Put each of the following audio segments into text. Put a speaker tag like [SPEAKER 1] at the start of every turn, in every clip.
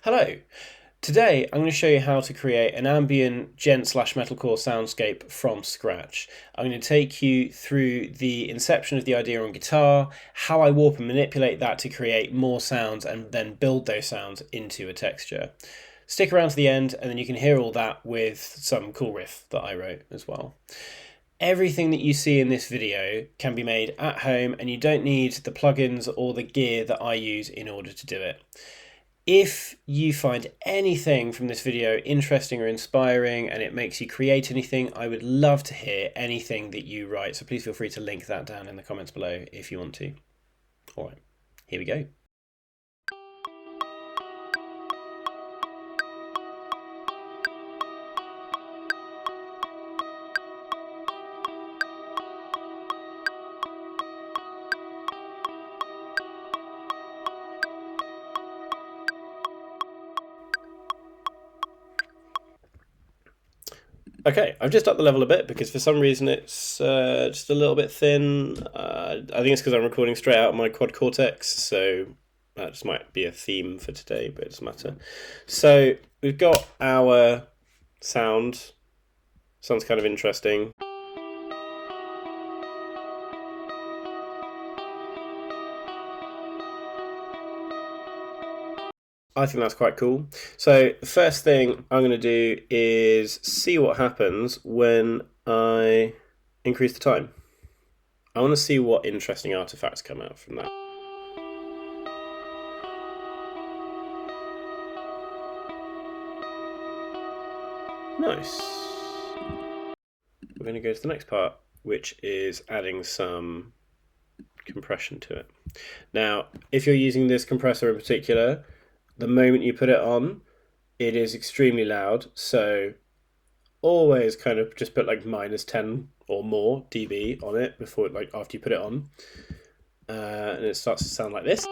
[SPEAKER 1] Hello. Today I'm going to show you how to create an ambient djent slash metalcore soundscape from scratch. I'm going to take you through the inception of the idea on guitar, how I warp and manipulate that to create more sounds and then build those sounds into a texture. Stick around to the end and then you can hear all that with some cool riff that I wrote as well. Everything that you see in this video can be made at home and you don't need the plugins or the gear that I use in order to do it. If you find anything from this video interesting or inspiring and it makes you create anything, I would love to hear anything that you write. So please feel free to link that down in the comments below if you want to. All right, here we go. Okay, I've just upped the level a bit because for some reason it's just a little bit thin. I think it's because I'm recording straight out of my quad cortex, so that just might be a theme for today, but it doesn't matter. So we've got our sound. Sounds kind of interesting. I think that's quite cool. So the first thing I'm going to do is see what happens when I increase the time. I want to see what interesting artifacts come out from that. Nice. We're going to go to the next part, which is adding some compression to it. Now, if you're using this compressor in particular, the moment you put it on, it is extremely loud, so always kind of just put like -10 or more dB on it before, like after you put it on, and it starts to sound like this. So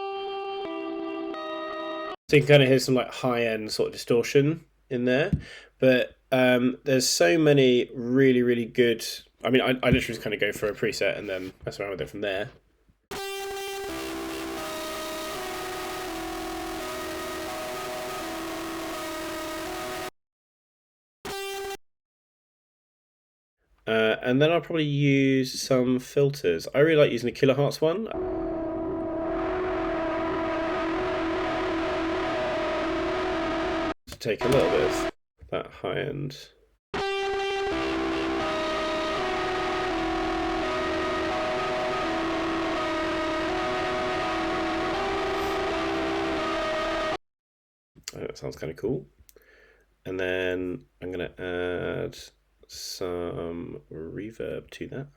[SPEAKER 1] you can kind of hear some like high-end sort of distortion in there, but there's so many really good. I mean, I literally just kind of go for a preset and then mess around with it from there. And then I'll probably use some filters. I really like using the kilohertz one. To take a little bit of that high end. Oh, that sounds kind of cool. And then I'm going to add some reverb to that.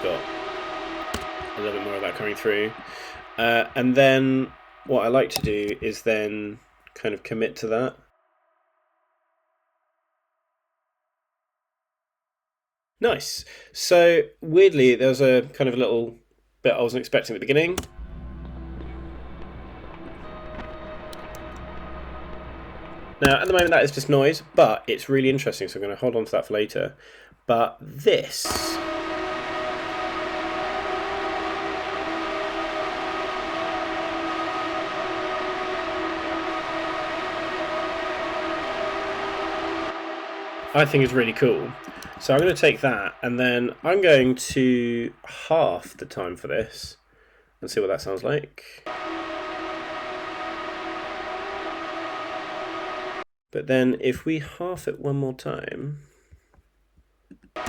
[SPEAKER 1] Got a little bit more of that coming through, and then what I like to do is then kind of commit to that. Nice. So weirdly, there was a kind of little bit I wasn't expecting at the beginning. Now, at the moment, that is just noise, but it's really interesting, so I'm going to hold on to that for later. But this. I think is really cool. So I'm going to take that and then I'm going to half the time for this and see what that sounds like. But then if we half it one more time, and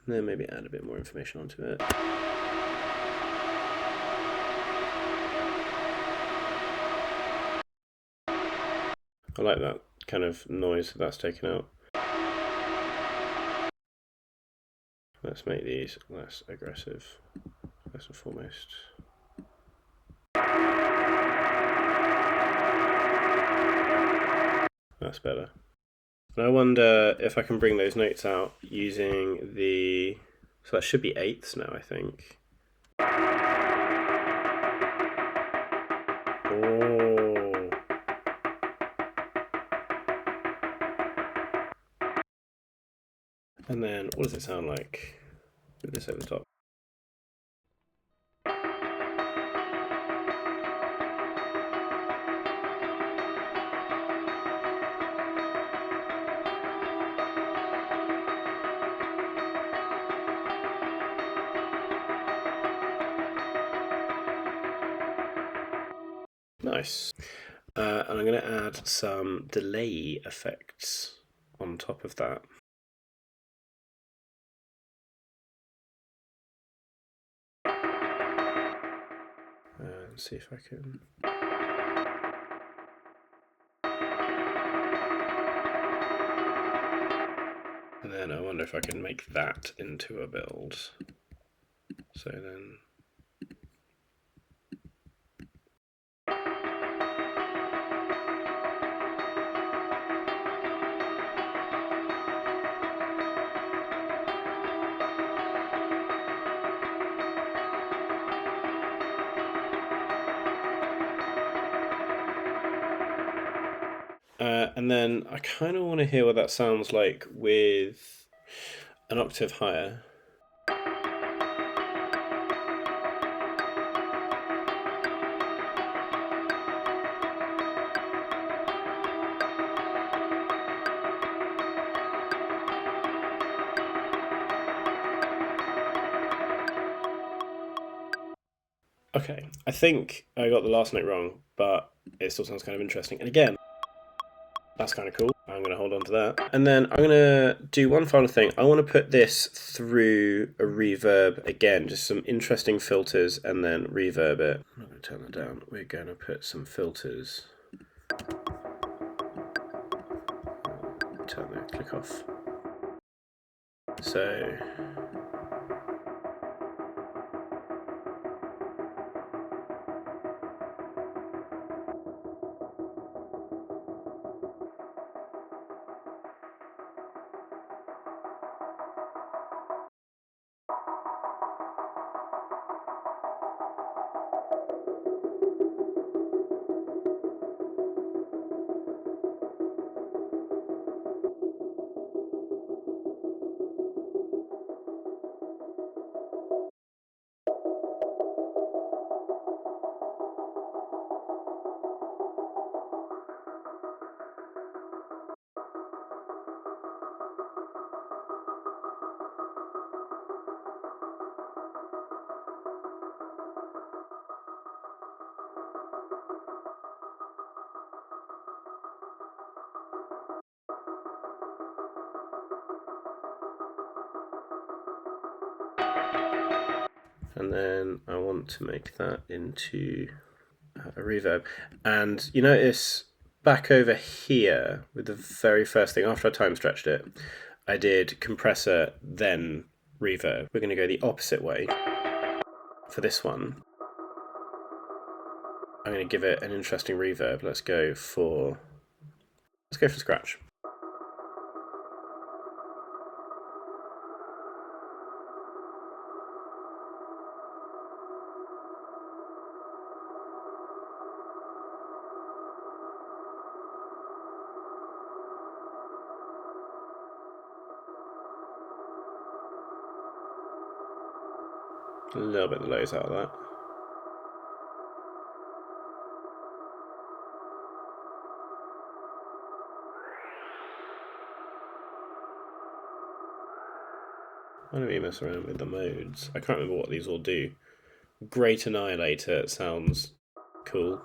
[SPEAKER 1] then maybe add a bit more information onto it. I like that kind of noise that's taken out. Let's make these less aggressive, first and foremost. that's better. And I wonder if I can bring those notes out using the... So that should be eighths now, I think. Oh. And then, what does it sound like with this over the top? Nice. And I'm going to add some delay effects on top of that. And see if I can... And then I wonder if I can make that into a build. So then... and then I kind of want to hear what that sounds like with an octave higher. Okay, I think I got the last note wrong, but it still sounds kind of interesting. And again, that's kind of cool. I'm going to hold on to that. And then I'm going to do one final thing. I want to put this through a reverb again, just some interesting filters and then reverb it. I'm not going to turn that down. We're going to put some filters. Turn the click off. So... And then I want to make that into a reverb. And you notice back over here with the very first thing, after I time stretched it, I did compressor, then reverb. We're going to go the opposite way for this one. I'm going to give it an interesting reverb. Let's go for scratch. A little bit of the lows out of that. Why don't we mess around with the modes? I can't remember what these all do. Great Annihilator sounds cool.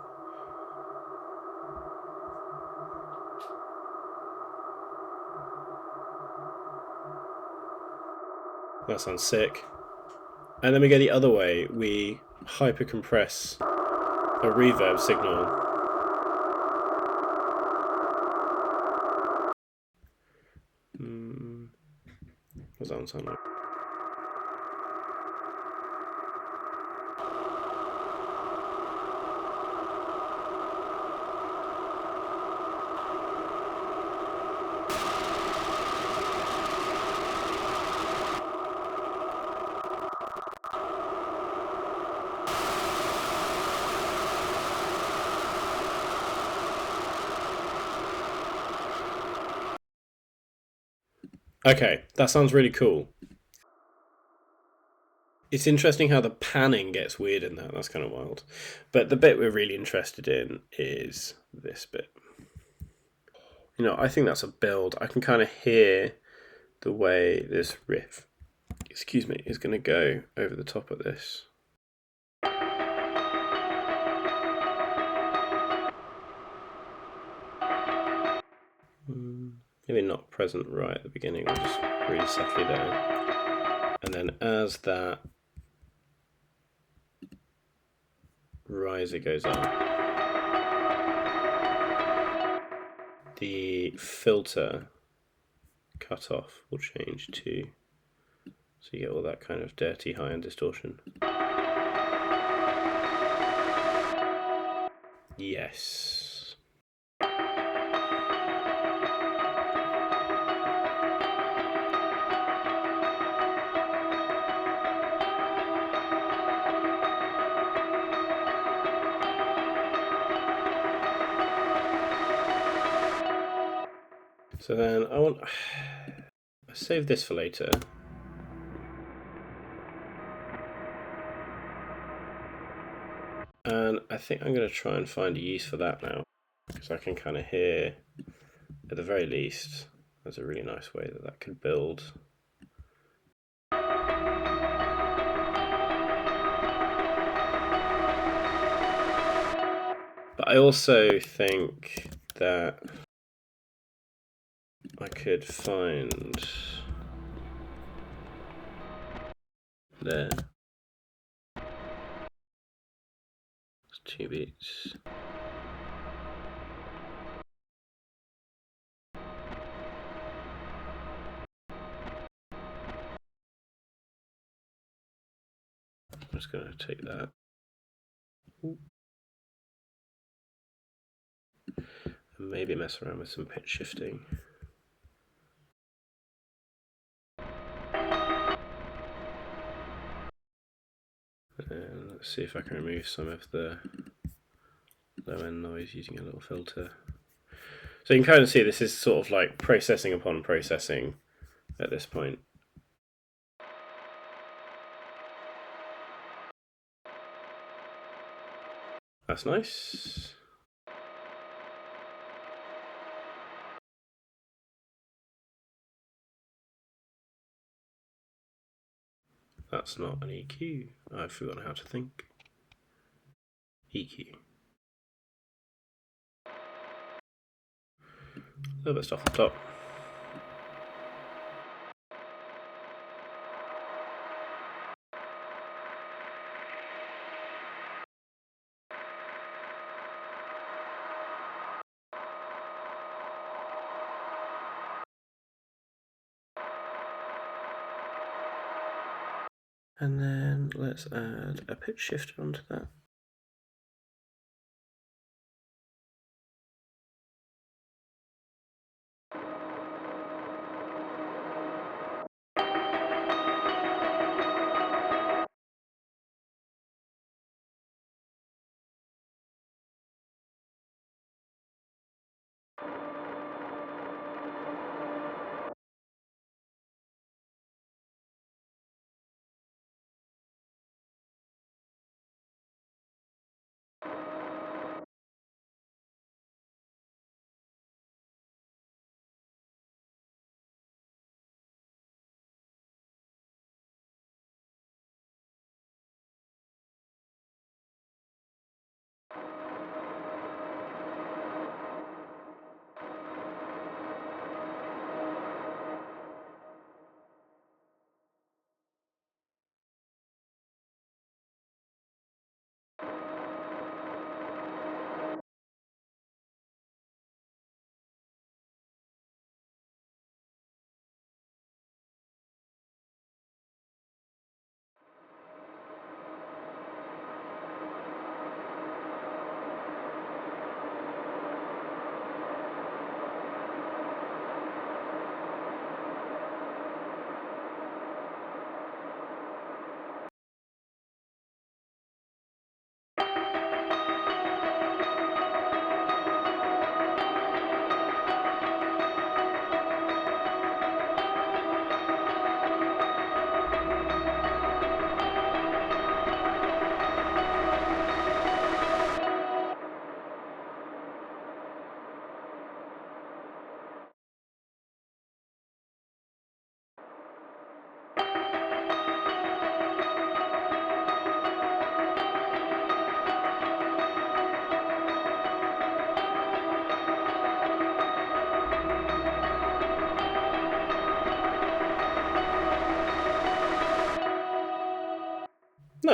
[SPEAKER 1] That sounds sick. And then we go the other way. We hyper compress a reverb signal. What does that one sound like? Okay, that sounds really cool. It's interesting how the panning gets weird in that. That's kind of wild. But the bit we're really interested in is this bit. You know, I think that's a build. I can kind of hear the way this riff, excuse me, is going to go over the top of this. Maybe not present right at the beginning, we'll just really settle it down. And then as that riser goes up, the filter cutoff will change too. So you get all that kind of dirty high-end distortion. Yes. So then I'll save this for later. And I think I'm going to try and find a use for that now, because I can kind of hear, at the very least, there's a really nice way that that could build. But I also think that I could find there. It's 2 beats. I'm just going to take that. And maybe mess around with some pitch shifting. And let's see if I can remove some of the low end noise using a little filter. So you can kind of see this is sort of like processing upon processing at this point. That's nice. That's not an EQ. I've forgotten how to think. EQ. A little bit of stuff on top. And then let's add a pitch shifter onto that.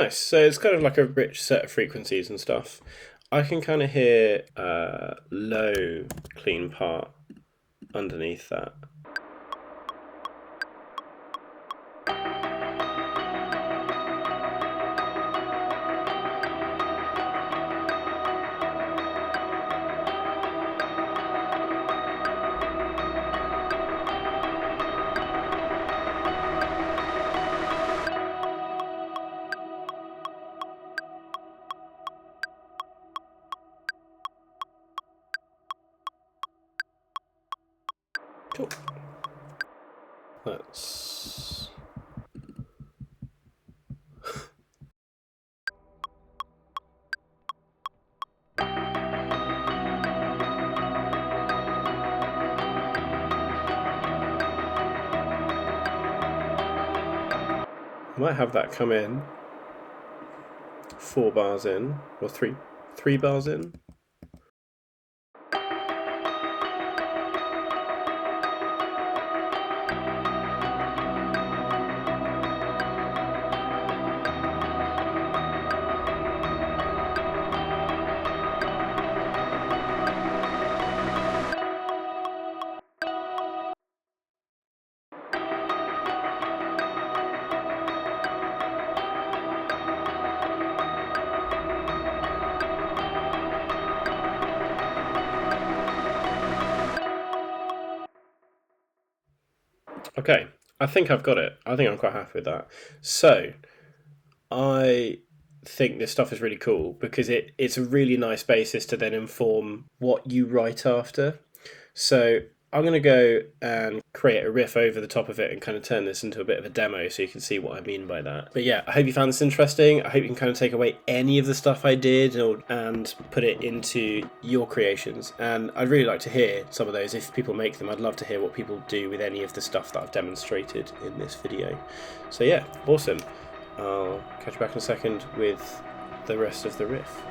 [SPEAKER 1] Nice. So it's kind of like a rich set of frequencies and stuff. I can kind of hear a low clean part underneath that. Cool. Let's... I might have that come in 4 bars in, or three bars in. Okay, I think I've got it. I think I'm quite happy with that. So, I think this stuff is really cool because it's a really nice basis to then inform what you write after. So, I'm going to go and create a riff over the top of it and kind of turn this into a bit of a demo so you can see what I mean by that. But yeah, I hope you found this interesting. I hope you can kind of take away any of the stuff I did and put it into your creations. And I'd really like to hear some of those if people make them. I'd love to hear what people do with any of the stuff that I've demonstrated in this video. So yeah, awesome. I'll catch you back in a second with the rest of the riff.